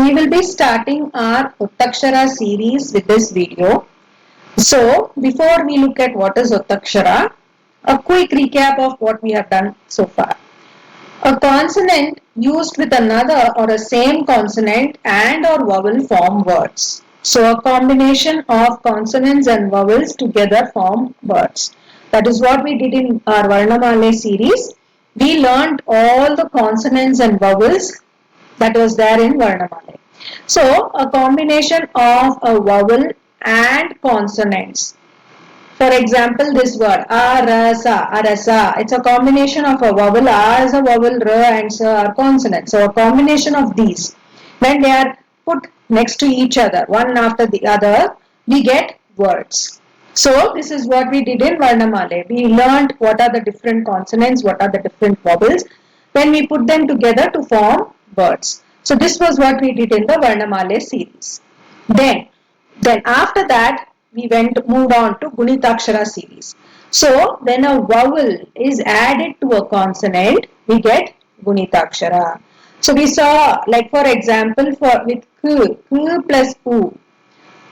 we will be starting our Ottakshara series with this video. So, before we look at what is Ottakshara, a quick recap of what we have done so far. A consonant used with another or a same consonant and or vowel form words. So, a combination of consonants and vowels together form words. That is what we did in our Varnamala series. We learned all the consonants and vowels that was there in Varnamala. So, a combination of a vowel and consonants. For example, this word arasa, arasa. It's a combination of a vowel. A is a vowel, ra and sa are consonants. So, a combination of these. When they are put next to each other, one after the other, we get words. So, this is what we did in Varnamala. We learned what are the different consonants, what are the different vowels. Then we put them together to form words. So, this was what we did in the Varnamala series. Then after that, we moved on to Gunittakshara series. So, when a vowel is added to a consonant, we get Gunittakshara. So, we saw, like for example, with K plus U.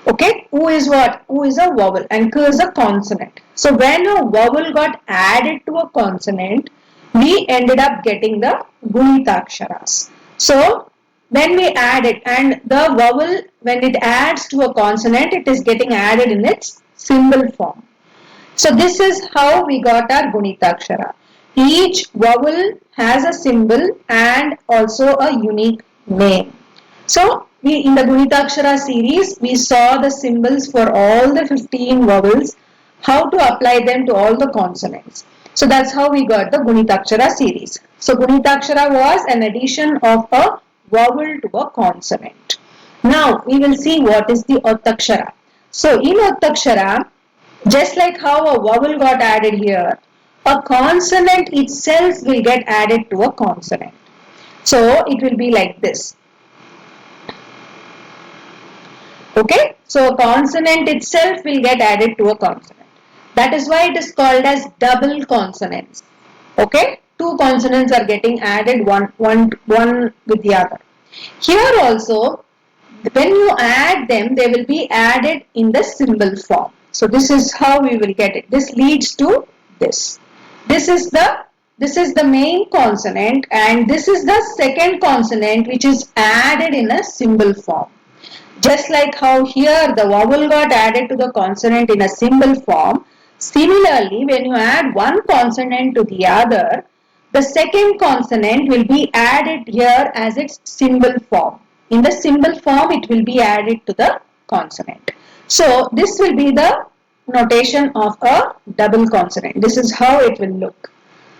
Okay, U is what? U is a vowel and K is a consonant. So, when a vowel got added to a consonant, we ended up getting the Gunitaksharas. So, when we add it and the vowel, when it adds to a consonant, it is getting added in its symbol form. So, this is how we got our Gunittakshara. Each vowel has a symbol and also a unique name. So, in the Gunittakshara series, we saw the symbols for all the 15 vowels, how to apply them to all the consonants. So, that's how we got the Gunittakshara series. So, Gunittakshara was an addition of a vowel to a consonant. Now, we will see what is the Ottakshara. So, in Ottakshara, just like how a vowel got added here, a consonant itself will get added to a consonant. So, it will be like this. Okay, so a consonant itself will get added to a consonant. That is why it is called as double consonants. Okay, two consonants are getting added one with the other. Here also, when you add them, they will be added in the symbol form. So this is how we will get it. This leads to this. This is the main consonant and this is the second consonant which is added in a symbol form. Just like how here the vowel got added to the consonant in a symbol form, similarly when you add one consonant to the other, the second consonant will be added here as its symbol form. In the symbol form, it will be added to the consonant. So, this will be the notation of a double consonant. This is how it will look.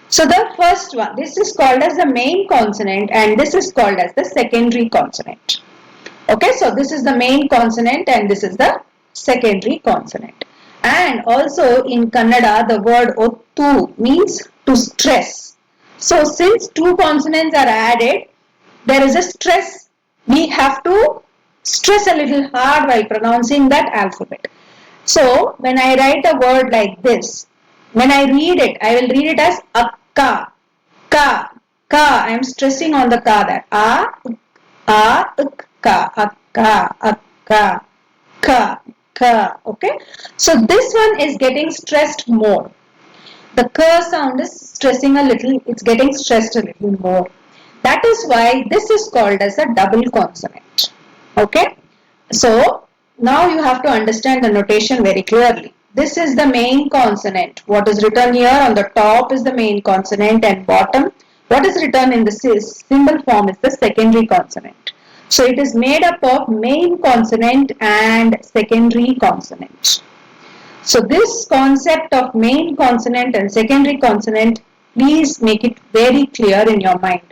So, the first one, this is called as the main consonant and this is called as the secondary consonant. Okay, so this is the main consonant and this is the secondary consonant. And also in Kannada, the word ottu means to stress. So since two consonants are added, there is a stress. We have to stress a little hard while pronouncing that alphabet. So when I write a word like this, when I read it, I will read it as akka, ka, ka. I am stressing on the ka, that a, ka, akka, akka, ka, ka. Okay. So this one is getting stressed more. The ka sound is stressing a little, it's getting stressed a little more. That is why this is called as a double consonant. Okay. So now you have to understand the notation very clearly. This is the main consonant. What is written here on the top is the main consonant and bottom. What is written in the symbol form is the secondary consonant. So it is made up of main consonant and secondary consonant. So this concept of main consonant and secondary consonant, please make it very clear in your mind.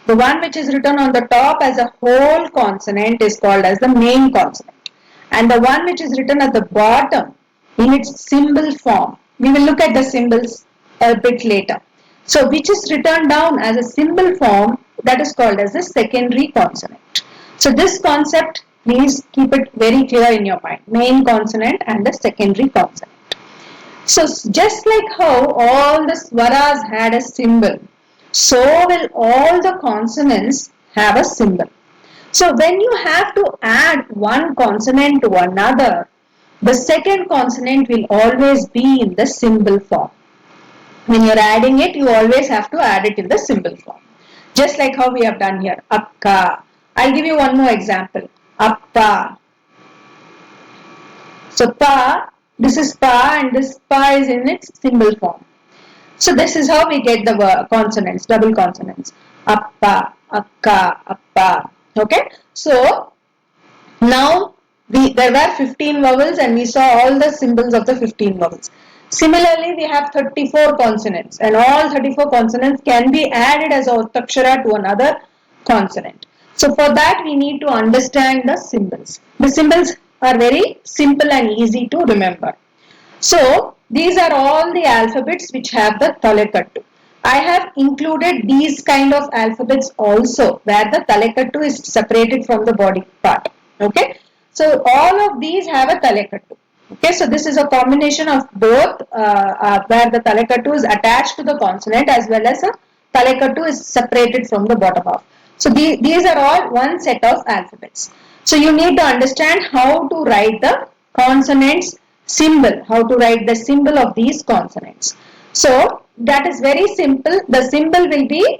The one which is written on the top as a whole consonant is called as the main consonant. And the one which is written at the bottom in its symbol form, we will look at the symbols a bit later. So which is written down as a symbol form, that is called as the secondary consonant. So this concept, please keep it very clear in your mind. Main consonant and the secondary consonant. So just like how all the swaras had a symbol, so will all the consonants have a symbol. So when you have to add one consonant to another, the second consonant will always be in the symbol form. When you're adding it, you always have to add it in the symbol form. Just like how we have done here. Akka. I'll give you one more example. Appa. So pa, this is pa and this pa is in its symbol form. So this is how we get the consonants, double consonants. Appa, akka, appa. Okay. So now there were 15 vowels and we saw all the symbols of the 15 vowels. Similarly, we have 34 consonants and all 34 consonants can be added as a Ottakshara to another consonant. So for that we need to understand the symbols. The symbols are very simple and easy to remember. So these are all the alphabets which have the talekattu. I have included these kind of alphabets also where the talekattu is separated from the body part. Okay. So all of these have a talekattu. Okay. So this is a combination of both where the talekattu is attached to the consonant as well as a talekattu is separated from the bottom half. So these are all one set of alphabets. So you need to understand how to write the consonants symbol, how to write the symbol of these consonants. So that is very simple. The symbol will be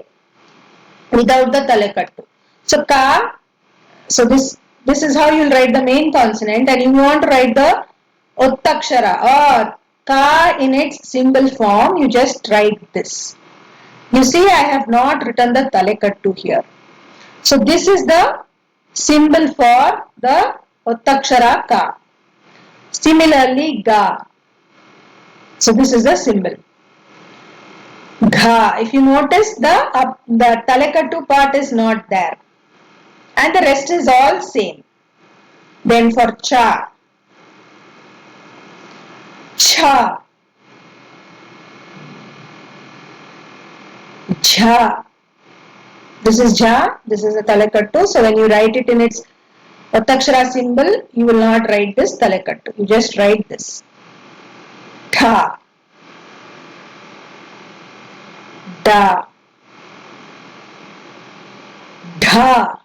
without the talekattu. So ka, so this is how you will write the main consonant, and you want to write the Ottakshara or ka in its symbol form, you just write this. You see, I have not written the talekattu here. So this is the symbol for the Ottakshara ka. Similarly, ga. So this is the symbol. Gha. If you notice, the talekattu part is not there, and the rest is all same. Then for cha, cha, jha. This is jha. This is a talekattu. So when you write it in its Ottakshara symbol, you will not write this talekattu. You just write this. Tha. Da, dha.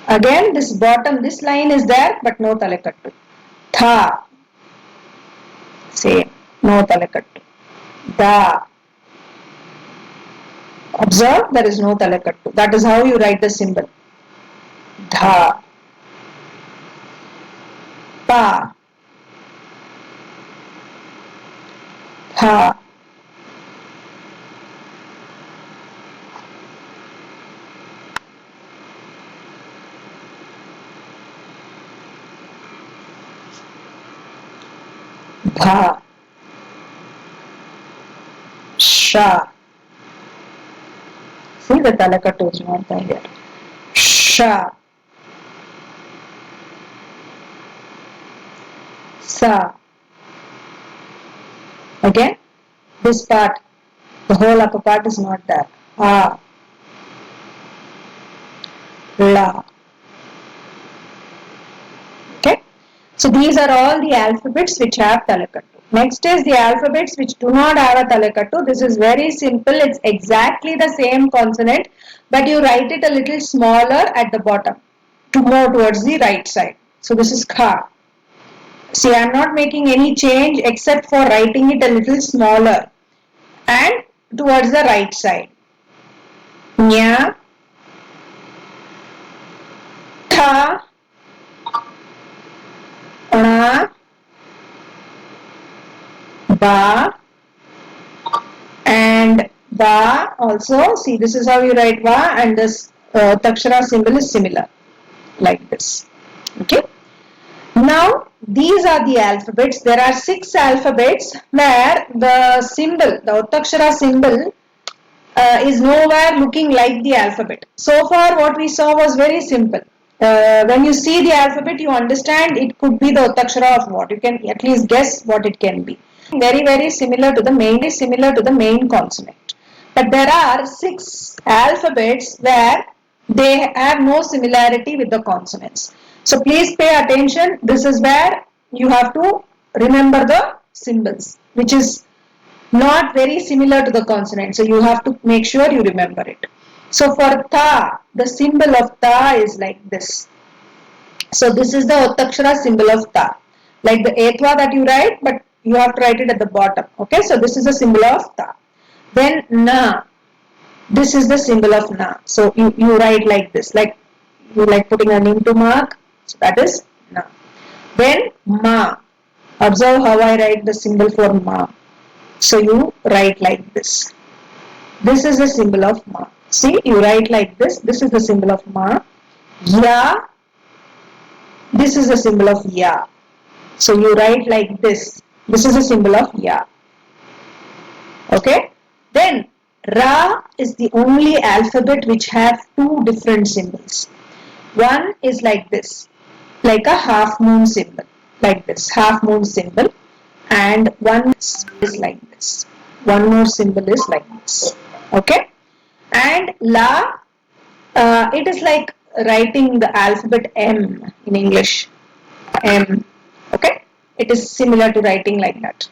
Again, this bottom, this line is there, but no talekattu. Tha. Same, no talekattu. Da. Observe, there is no talekattu. That is how you write the symbol. Dha. Pa. Tha. Bha, Sha. See, the talakattu is not there here. Sha, Sa. Again, this part, the whole upper part is not there. A, La. Okay. So these are all the alphabets which have talakattu. Next is the alphabets which do not have a talakattu. This is very simple. It's exactly the same consonant, but you write it a little smaller at the bottom to more towards the right side. So this is Kha. See, I am not making any change except for writing it a little smaller and towards the right side. Nya, Tha, Na, Ba, and Va also. See, this is how you write Va, and this Takshara symbol is similar, like this. Okay. Now, these are the alphabets. There are 6 alphabets where the symbol, the Ottakshara symbol, is nowhere looking like the alphabet. So far, what we saw was very simple. When you see the alphabet, you understand it could be the Ottakshara of what. You can at least guess what it can be. Very similar to the main consonant. But there are 6 alphabets where they have no similarity with the consonants. So please pay attention. This is where you have to remember the symbols, which is not very similar to the consonant. So you have to make sure you remember it. So for Tha, the symbol of ta is like this. So this is the Ottakshara symbol of ta. Like the etwa that you write, but you have to write it at the bottom. Okay, so this is the symbol of ta. Then na. This is the symbol of na. So you write like this, like you like putting an into mark. So that is na. Then ma. Observe how I write the symbol for ma. So you write like this. This is the symbol of ma. See, you write like this. This is the symbol of ma. Ya. This is the symbol of ya. So you write like this. This is the symbol of ya. Okay. Then ra is the only alphabet which have two different symbols. One is like this, like a half moon symbol, like this, half moon symbol, and one is like this. One more symbol is like this. Okay. And la, it is like writing the alphabet M in English. M. Okay. It is similar to writing like that.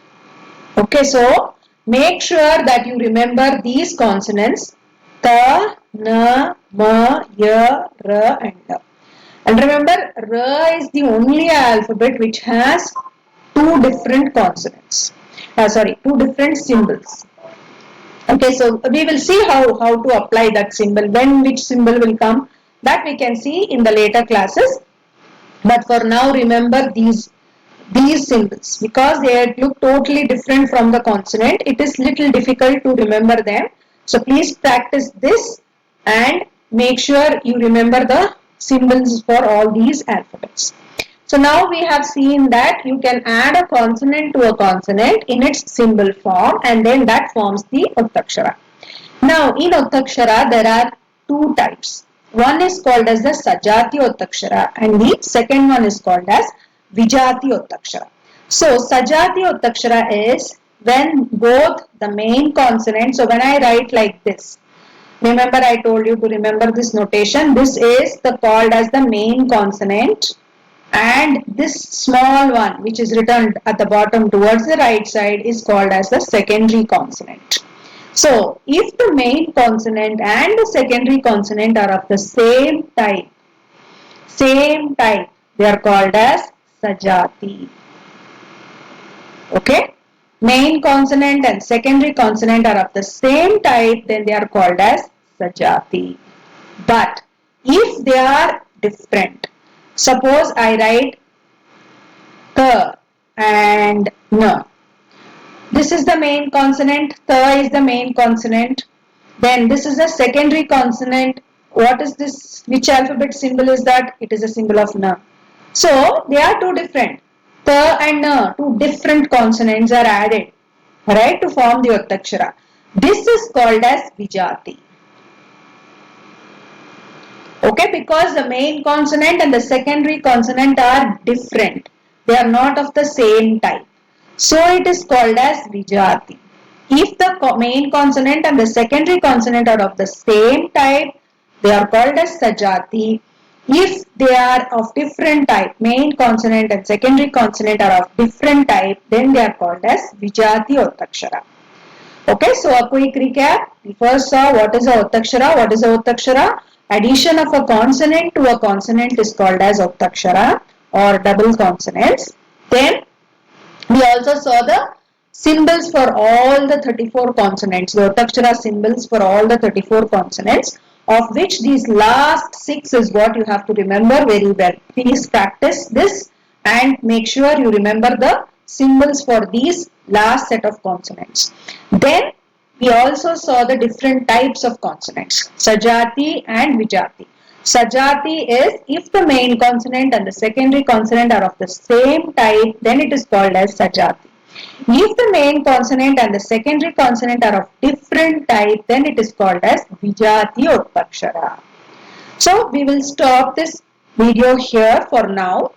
Okay. So make sure that you remember these consonants: ta, na, ma, ya, ra, and la. And remember, ra is the only alphabet which has two different consonants. Two different symbols. Okay, so we will see how to apply that symbol, when which symbol will come, that we can see in the later classes. But for now, remember these symbols, because they look totally different from the consonant. It is little difficult to remember them. So please practice this and make sure you remember the symbols for all these alphabets. So now we have seen that you can add a consonant to a consonant in its symbol form, and then that forms the Ottakshara. Now in Ottakshara there are two types. One is called as the Sajati Ottakshara and the second one is called as Vijati Ottakshara. So Sajati Ottakshara is when both the main consonant, so when I write like this, remember I told you to remember this notation. This is called as the main consonant, and this small one which is written at the bottom towards the right side is called as the secondary consonant. So if the main consonant and the secondary consonant are of the same type, they are called as Sajati. Okay. Main consonant and secondary consonant are of the same type, then they are called as Sajati. But if they are different, suppose I write K and N. This is the main consonant, K is the main consonant. Then this is the secondary consonant. What is this? Which alphabet symbol is that? It is a symbol of N. So they are two different. T and N, two different consonants are added, right, to form the Ottakshara. This is called as Vijati. Okay, because the main consonant and the secondary consonant are different. They are not of the same type. So it is called as Vijati. If the main consonant and the secondary consonant are of the same type, they are called as Sajati. If they are of different type, main consonant and secondary consonant are of different type, then they are called as Vijati Ottakshara. Okay, so a quick recap. We first saw what is a Ottakshara. What is a Ottakshara? Addition of a consonant to a consonant is called as Ottakshara or double consonants. Then we also saw the symbols for all the 34 consonants, the Ottakshara symbols for all the 34 consonants, of which these last 6 is what you have to remember very well. Please practice this and make sure you remember the symbols for these last set of consonants. Then we also saw the different types of consonants, Sajati and Vijati. Sajati is if the main consonant and the secondary consonant are of the same type, then it is called as Sajati. If the main consonant and the secondary consonant are of different type, then it is called as Vijati Ottakshara. So we will stop this video here for now.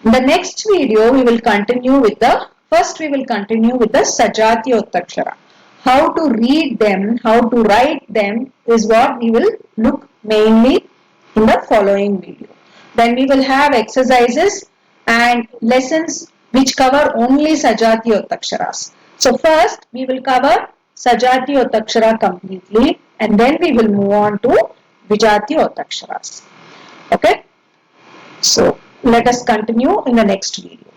In the next video we will continue with the Sajati Ottakshara. How to read them, how to write them is what we will look mainly in the following video. Then we will have exercises and lessons which cover only Sajati Ottaksharas. So first we will cover Sajati Ottakshara completely, and then we will move on to Vijati Ottaksharas. Okay. So let us continue in the next video.